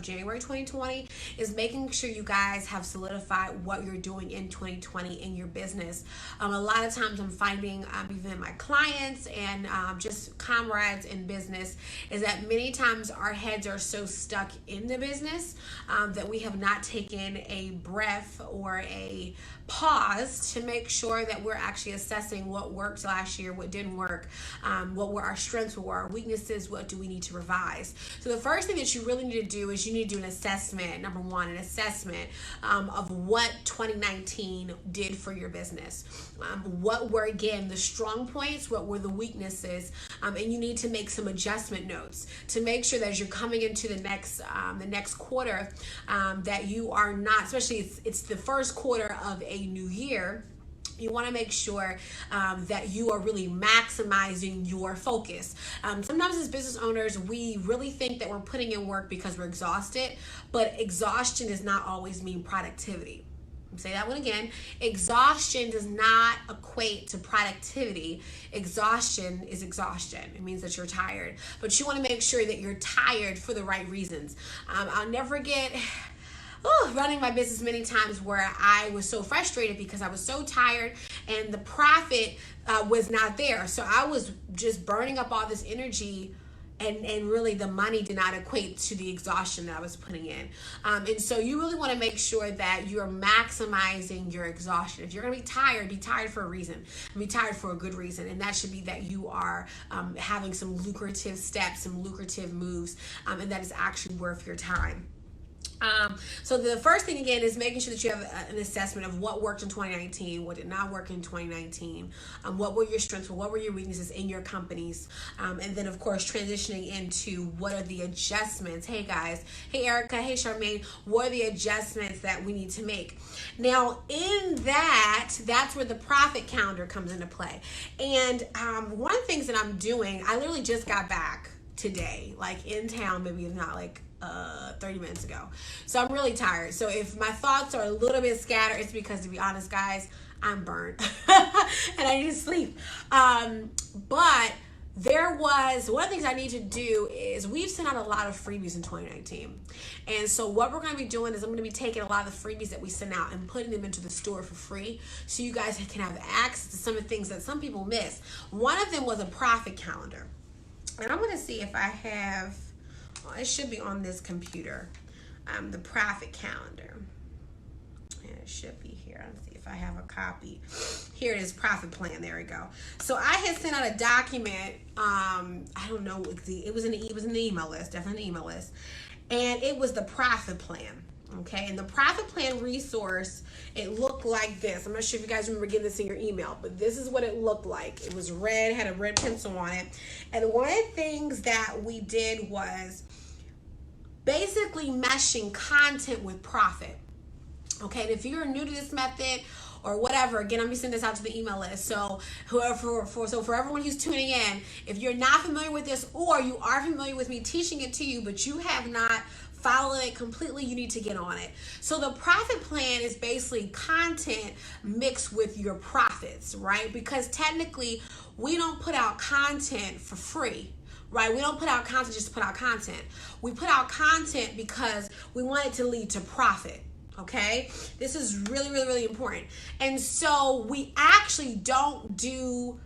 January 2020 is making sure you guys have solidified what you're doing in 2020 in your business. A lot of times I'm finding, even my clients and just comrades in business, is that many times our heads are so stuck in the business that we have not taken a breath or a pause to make sure that we're actually assessing what worked last year, what didn't work, what were our strengths, what were our weaknesses, what do we need to revise. So the first thing that you really need to do is you need to do an assessment. Number one, an assessment of what 2019 did for your business. What were, again, the strong points, what were the weaknesses, and you need to make some adjustment notes to make sure that as you're coming into the next quarter, that you are not, especially it's the first quarter of a new year, you want to make sure that you are really maximizing your focus. Sometimes as business owners, we really think that we're putting in work because we're exhausted, but exhaustion does not always mean productivity. Say that one again. Exhaustion does not equate to productivity. Exhaustion is exhaustion. It means that you're tired, but you want to make sure that you're tired for the right reasons. I'll never forget running my business many times where I was so frustrated because I was so tired and the profit was not there. So I was just burning up all this energy, and really the money did not equate to the exhaustion that I was putting in. And so you really want to make sure that you're maximizing your exhaustion. If you're going to be tired for a reason. Be tired for a good reason. And that should be that you are having some lucrative steps, some lucrative moves, and that is actually worth your time. So the first thing again is making sure that you have an assessment of what worked in 2019, what did not work in 2019, what were your strengths, what were your weaknesses in your companies, and then of course transitioning into what are the adjustments. Hey guys, hey Erica, hey Charmaine, what are the adjustments that we need to make? Now in that's where the profit calendar comes into play. And one of the things that I'm doing, I literally just got back today, like in town, maybe not like 30 minutes ago. So I'm really tired. So if my thoughts are a little bit scattered, it's because, to be honest, guys, I'm burnt and I need to sleep. But there was one of the things I need to do is we've sent out a lot of freebies in 2019. And so what we're going to be doing is I'm going to be taking a lot of the freebies that we sent out and putting them into the store for free so you guys can have access to some of the things that some people miss. One of them was a profit calendar. And I'm going to see if I have, it should be on this computer, the profit calendar. And it should be here. Let's see if I have a copy. Here it is, profit plan. There we go. So I had sent out a document. I don't know. It was in the email list, definitely an email list. And it was the profit plan. Okay, and the profit plan resource, it looked like this. I'm not sure if you guys remember getting this in your email, but this is what it looked like. It was red, had a red pencil on it. And one of the things that we did was basically meshing content with profit. Okay, and if you're new to this method or whatever, again, I'm gonna send this out to the email list. So for everyone who's tuning in, if you're not familiar with this or you are familiar with me teaching it to you, but you have not followed it completely, you need to get on it. So the profit plan is basically content mixed with your profits, right? Because technically we don't put out content for free. Right? We don't put out content just to put out content. We put out content because we want it to lead to profit. Okay? This is really, really, really important. And so we actually don't do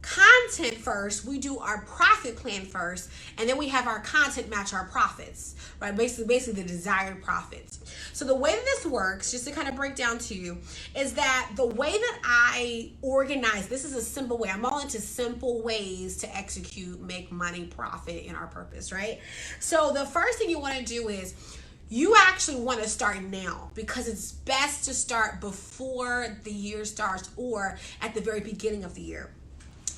content first. We do our profit plan first, and then we have our content match our profits, right? Basically the desired profits. So the way that this works, just to kind of break down to you, is that the way that I organize, this is a simple way. I'm all into simple ways to execute, make money, profit in our purpose, right? So the first thing you want to do is you actually want to start now, because it's best to start before the year starts or at the very beginning of the year.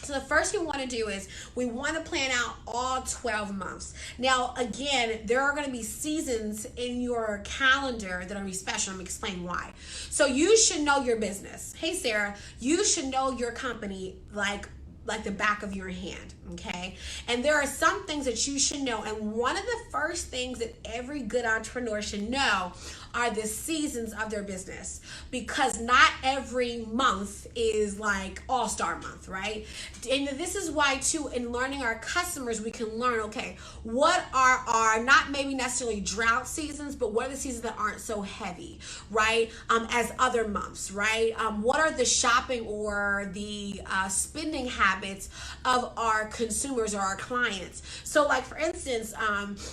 So the first thing we want to do is we want to plan out all 12 months. Now, again, there are going to be seasons in your calendar that are going to be special. I'm going to explain why. So you should know your business. Hey, Sarah, you should know your company like like the back of your hand, okay? And there are some things that you should know. And one of the first things that every good entrepreneur should know are the seasons of their business, because not every month is like all-star month, right? And this is why too, in learning our customers, we can learn, okay, what are our, not maybe necessarily drought seasons, but what are the seasons that aren't so heavy, right? As other months, right? What are the shopping or the spending habits of our consumers or our clients? So like for instance,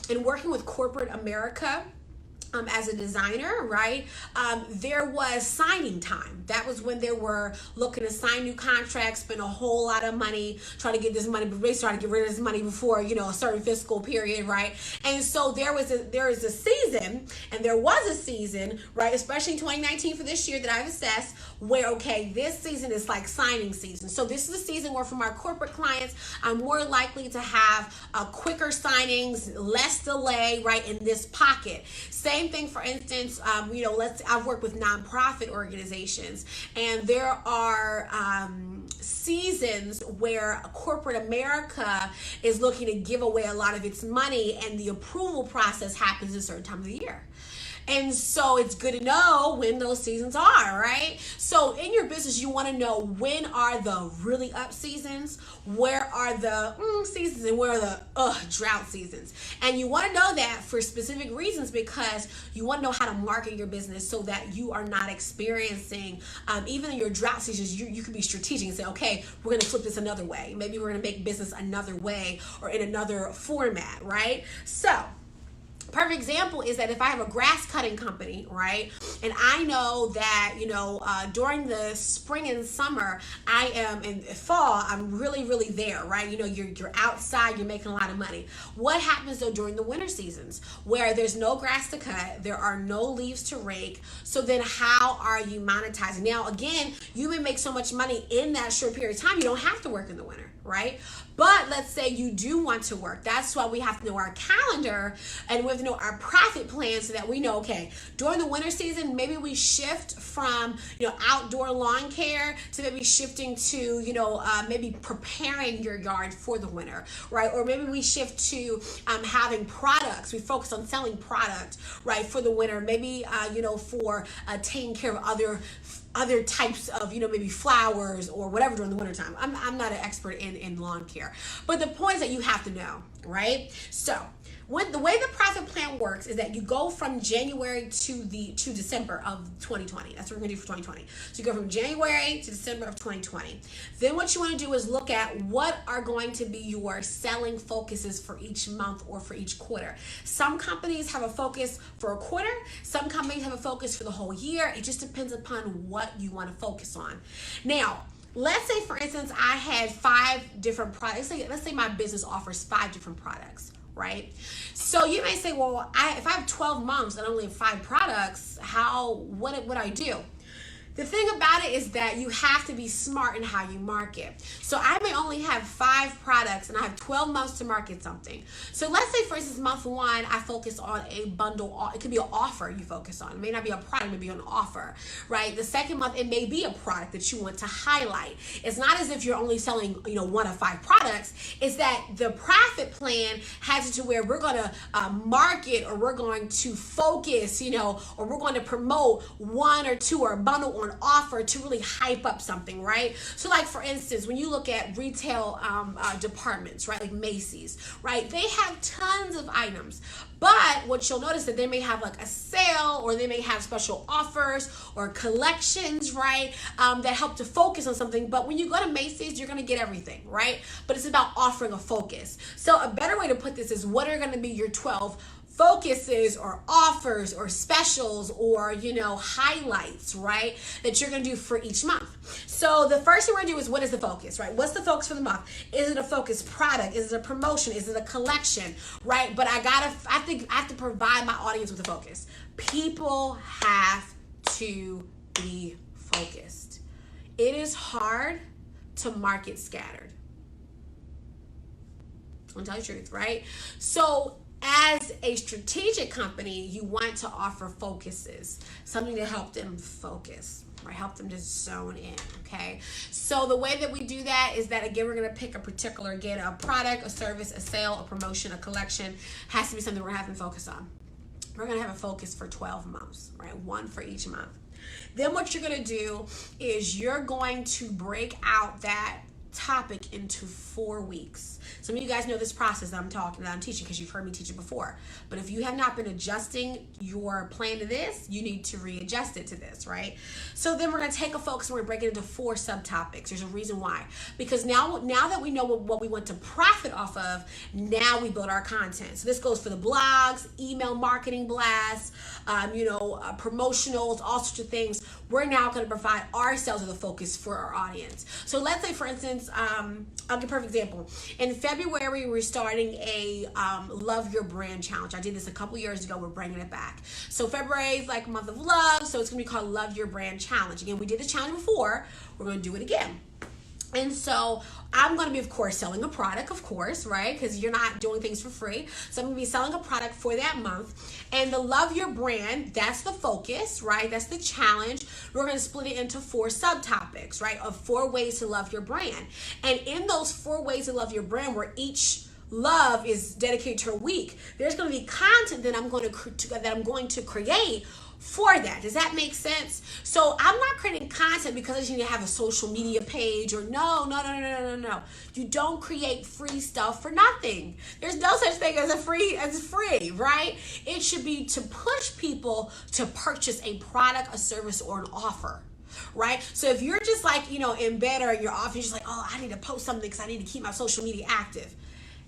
in working with corporate America, as a designer, right? There was signing time. That was when they were looking to sign new contracts, spend a whole lot of money trying to get this money, but they started to get rid of this money before, a certain fiscal period, right? And so there is a season, and there was a season, right? Especially in 2019 for this year that I've assessed, where, okay, this season is like signing season. So this is a season where from our corporate clients, I'm more likely to have quicker signings, less delay, right, in this pocket. Same thing, for instance, I've worked with nonprofit organizations, and there are seasons where corporate America is looking to give away a lot of its money, and the approval process happens at a certain time of the year. And so it's good to know when those seasons are, right? So in your business, you want to know when are the really up seasons, where are the seasons, and where are the drought seasons. And you want to know that for specific reasons, because you want to know how to market your business so that you are not experiencing, even in your drought seasons, you can be strategic and say, okay, we're going to flip this another way. Maybe we're going to make business another way or in another format, right? So perfect example is that if I have a grass cutting company, right, and I know that, during the spring and summer, I am in fall, I'm really, really there, right? You're outside, you're making a lot of money. What happens though during the winter seasons where there's no grass to cut, there are no leaves to rake? So then how are you monetizing? Now, again, you may make so much money in that short period of time, you don't have to work in the winter, right? But let's say you do want to work. That's why we have to know our calendar, and we have to know our profit plan so that we know, okay, during the winter season, maybe we shift from, outdoor lawn care to maybe shifting to, maybe preparing your yard for the winter, right? Or maybe we shift to having products. We focus on selling product, right, for the winter. Maybe, for taking care of other types of, maybe flowers or whatever during the wintertime. I'm not an expert in lawn care. But the point is that you have to know, right? So the way the profit plan works is that you go from January to December of 2020. That's what we're gonna do for 2020. So you go from January to December of 2020. Then what you wanna do is look at what are going to be your selling focuses for each month or for each quarter. Some companies have a focus for a quarter. Some companies have a focus for the whole year. It just depends upon what you wanna focus on. Now, let's say, for instance, I had 5 different products. Let's say my business offers 5 different products, right? So you may say, well, if I have 12 months and only have 5 products, what would I do? The thing about it is that you have to be smart in how you market. So I may only have 5 products and I have 12 months to market something. So let's say, for instance, month 1, I focus on a bundle. It could be an offer you focus on. It may not be a product, it may be an offer, right? The second month, it may be a product that you want to highlight. It's not as if you're only selling, 1 of 5 products. It's that the profit plan has it to where we're going to market, or we're going to focus, or we're going to promote 1 or 2 or a bundle or an offer to really hype up something, right? So like, for instance, when you look at retail departments, right, like Macy's, right, they have tons of items, but what you'll notice that they may have like a sale, or they may have special offers or collections, right, that help to focus on something. But when you go to Macy's, you're going to get everything, right? But it's about offering a focus. So a better way to put this is, what are going to be your 12 focuses or offers or specials or highlights, right, that you're going to do for each month. So the first thing we're going to do is, what is the focus, right? What's the focus for the month? Is it a focus product? Is it a promotion? Is it a collection, right? But I have to provide my audience with a focus. People have to be focused. It is hard to market scattered. I'm gonna tell you the truth, right? So As a strategic company, you want to offer focuses, something to help them focus, or help them just zone in. Okay, so the way that we do that is that, again, we're going to pick a particular, again, a product, a service, a sale, a promotion, a collection. Has to be something we're having focus on. We're going to have a focus for 12 months, right? One for each month. Then what you're going to do is you're going to break out that topic into 4 weeks. Some of you guys know this process that I'm teaching, because you've heard me teach it before. But if you have not been adjusting your plan to this, you need to readjust it to this, right? So then we're going to take a focus and we're going to break it into 4 subtopics. There's a reason why. Because now that we know what we want to profit off of, now we build our content. So this goes for the blogs, email marketing blasts, promotionals, all sorts of things. We're now going to provide ourselves with a focus for our audience. So let's say, for instance, I'll give a perfect example. In February, we're starting a Love Your Brand Challenge. I did this a couple years ago. We're bringing it back. So February is like a month of love, so it's going to be called Love Your Brand Challenge. Again, we did the challenge before. We're going to do it again. And so I'm going to be, of course, selling a product, of course, right? Because you're not doing things for free. So I'm going to be selling a product for that month. And the Love Your Brand, that's the focus, right? That's the challenge. We're going to split it into 4 subtopics, right? Of 4 ways to love your brand. And in those 4 ways to love your brand, where each love is dedicated to a week, there's going to be content that I'm going to create for that. Does that make sense? So I'm not creating content because I just need to have a social media page, or no. You don't create free stuff for nothing. There's no such thing as free, right? It should be to push people to purchase a product, a service, or an offer. Right? So if you're just like, in bed or in your office, you're just like, oh, I need to post something because I need to keep my social media active.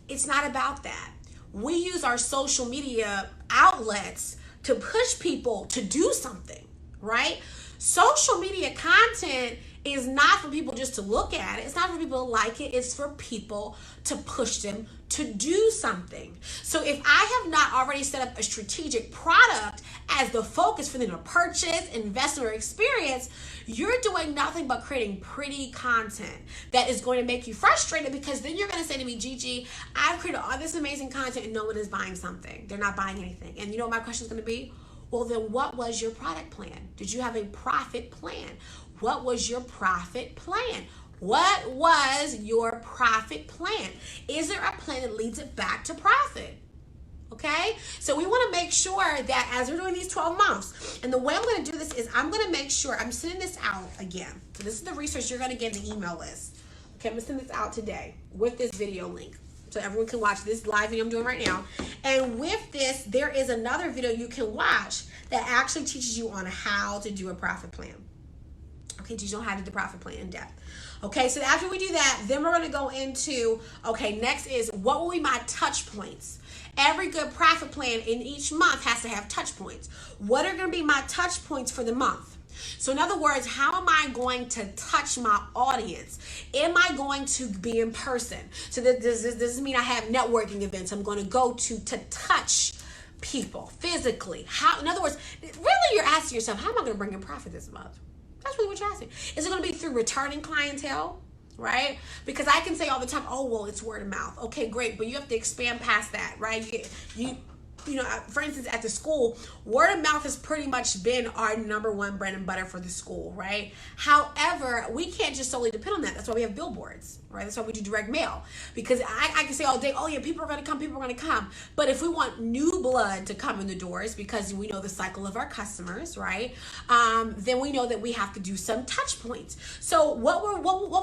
It's not about that. We use our social media outlets to push people to do something, right? Social media content is not for people just to look at it. It's not for people to like it. It's for people to push them to do something. So if I have not already set up a strategic product as the focus for them to purchase, invest in, or experience, you're doing nothing but creating pretty content that is going to make you frustrated, because then you're going to say to me, Gigi, I've created all this amazing content and no one is buying something. They're not buying anything. And you know what my question is going to be? Well, then what was your product plan? Did you have a profit plan? What was your profit plan? What was your profit plan? Is there a plan that leads it back to profit? Okay, so we want to make sure that as we're doing these 12 months, and the way I'm going to do this is I'm going to make sure I'm sending this out again. So this is the research you're going to get in the email list. Okay, I'm going to send this out today with this video link, so everyone can watch this live video I'm doing right now. And with this, there is another video you can watch that actually teaches you on how to do a profit plan. Okay, teach you how to do the profit plan in depth. Okay, so after we do that, then we're going to go into, okay, next is what will be my touch points? Every good profit plan in each month has to have touch points. What are going to be my touch points for the month? So in other words, how am I going to touch my audience? Am I going to be in person? So does this mean I have networking events I'm going to go to touch people physically? How, in other words, really you're asking yourself, how am I going to bring in profit this month? That's really what you're asking. Is it going to be through returning clientele? Right? Because I can say all the time, oh, well, it's word of mouth. Okay, great. But you have to expand past that, right? You know, for instance, at the school, word of mouth has pretty much been our number one bread and butter for the school, right? However, we can't just solely depend on that. That's why we have billboards, right? That's why we do direct mail. Because I can say all day, oh yeah, people are going to come. But if we want new blood to come in the doors, because we know the cycle of our customers, right? Then we know that we have to do some touch points. So what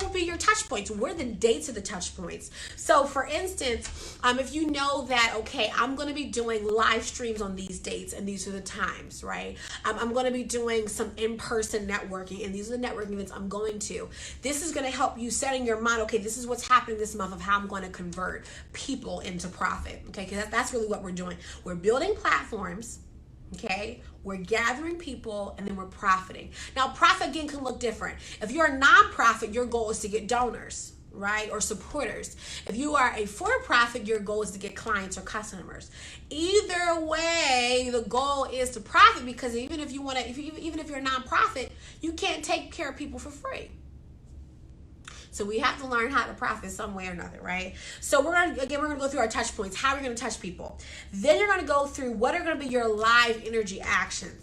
would be your touch points? What are the dates of the touch points? So for instance, if you know that, okay, I'm going to be doing live streams on these dates and these are the times, right? I'm going to be doing some in-person networking and these are the networking events I'm going to. This is going to help you set in your mind, okay, this is what's happening this month of how I'm going to convert people into profit, okay? Because that's really what we're doing. We're building platforms, okay? We're gathering people and then we're profiting. Now, profit again can look different. If you're a nonprofit, your goal is to get donors, right? Or supporters. If you are a for-profit, your goal is to get clients or customers. Either way, the goal is to profit, because even if you want to, even if you're a nonprofit, you can't take care of people for free. So we have to learn how to profit some way or another, right? So we're gonna go through our touch points, how we're gonna touch people. Then you're gonna go through what are gonna be your live energy actions.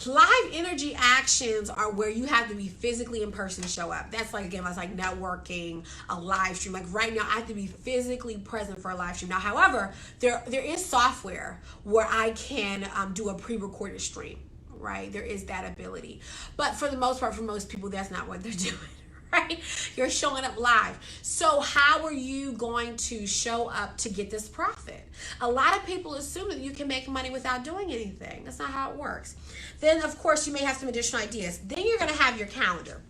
Live energy actions are where you have to be physically in person to show up. That's like, again, that's like networking, a live stream. Like right now, I have to be physically present for a live stream. Now, however, there is software where I can do a pre-recorded stream, right? There is that ability. But for the most part, for most people, that's not what they're doing. Right? You're showing up live. So how are you going to show up to get this profit? A lot of people assume that you can make money without doing anything. That's not how it works. Then, of course, you may have some additional ideas. Then you're going to have your calendar,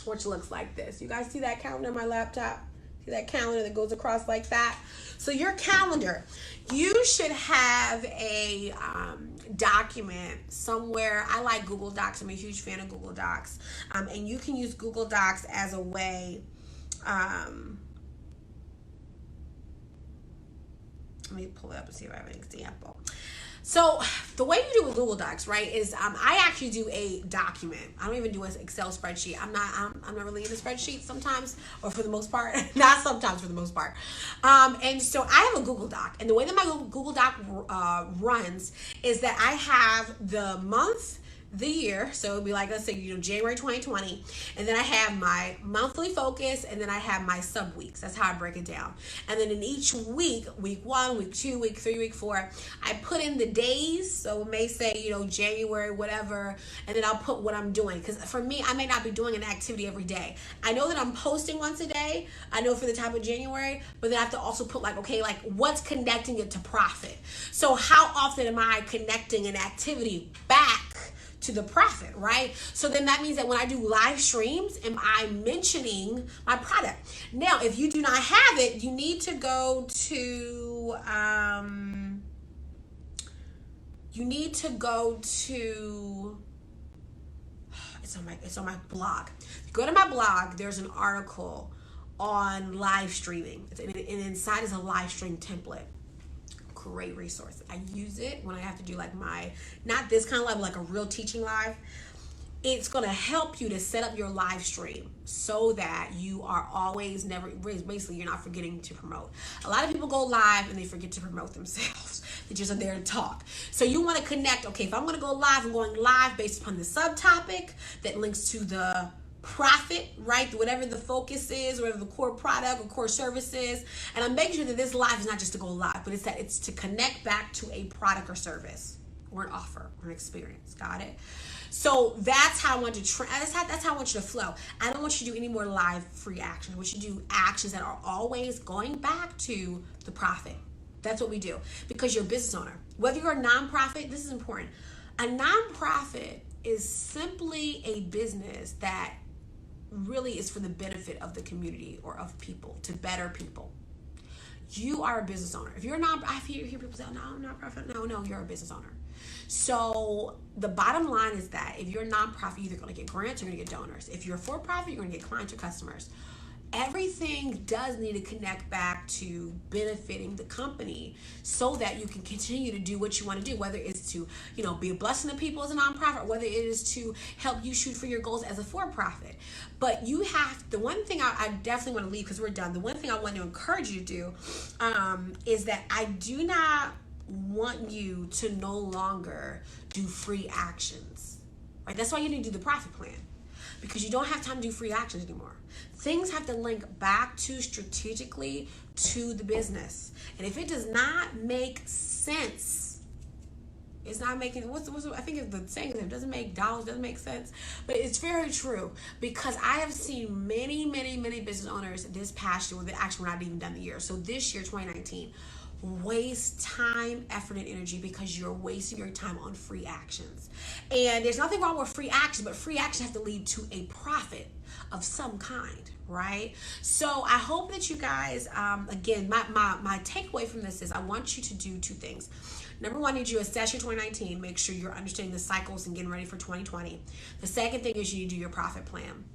which looks like this. You guys see that calendar on my laptop? See that calendar that goes across like that? So your calendar, you should have a document somewhere. I like Google Docs. I'm a huge fan of Google Docs. And you can use Google Docs as a way. Let me pull it up and see if I have an example. So the way you do with Google Docs, right, is I actually do a document. I don't even do an Excel spreadsheet. I'm not really in a spreadsheet sometimes, or for the most part, not sometimes, for the most part. And so I have a Google Doc, and the way that my Google Doc runs is that I have the month, the year, so it'd be like, let's say, January 2020, and then I have my monthly focus, and then I have my sub weeks. That's how I break it down. And then in each week 1, week 2, week 3, week 4, I put in the days. So it may say, January, whatever, and then I'll put what I'm doing. Because for me, I may not be doing an activity every day. I know that I'm posting once a day. I know for the type of January, but then I have to also put what's connecting it to profit. So how often am I connecting an activity back to the profit, right? So then that means that when I do live streams, am I mentioning my product? Now, if you do not have it, you need to go to, it's on my blog. Go to my blog, there's an article on live streaming. And inside is a live stream template. Great resource. I use it when I have to do not this kind of live, like a real teaching live. It's going to help you to set up your live stream so that you are always basically you're not forgetting to promote. A lot of people go live and they forget to promote themselves. They just are there to talk. So you want to connect, okay, if I'm going to go live, I'm going live based upon the subtopic that links to the profit, right? Whatever the focus is, whatever the core product or core service is. And I'm making sure that this live is not just to go live, but it's to connect back to a product or service or an offer or an experience. Got it? So that's how I want to that's how I want you to flow. I don't want you to do any more live free actions. I want you to do actions that are always going back to the profit. That's what we do, because you're a business owner. Whether you're a nonprofit, this is important. A nonprofit is simply a business that really is for the benefit of the community or of people, to better people. You are a business owner. If you're not, I hear people say, "Oh, no, I'm not profit." No, you're a business owner. So the bottom line is that if you're a nonprofit, you're either going to get grants or you're going to get donors. If you're for profit, you're going to get clients or customers. Everything does need to connect back to benefiting the company so that you can continue to do what you want to do, whether it's to, be a blessing to people as a nonprofit, or whether it is to help you shoot for your goals as a for-profit. But the one thing I definitely want to leave, because we're done, the one thing I want to encourage you to do is that I do not want you to no longer do free actions, right? That's why you need to do the profit plan, because you don't have time to do free actions anymore. Things have to link back strategically to the business. And if it does not make sense, it's not making, I think the saying is, if it doesn't make dollars, doesn't make sense. But it's very true, because I have seen many, many, many business owners this past year, actually we're not even done the year. So this year, 2019, waste time, effort, and energy because you're wasting your time on free actions. And there's nothing wrong with free action, but free action has to lead to a profit of some kind, right? So I hope that you guys, again, my takeaway from this is I want you to do two things. Number one, I need you to assess your 2019, make sure you're understanding the cycles and getting ready for 2020. The second thing is you need to do your profit plan.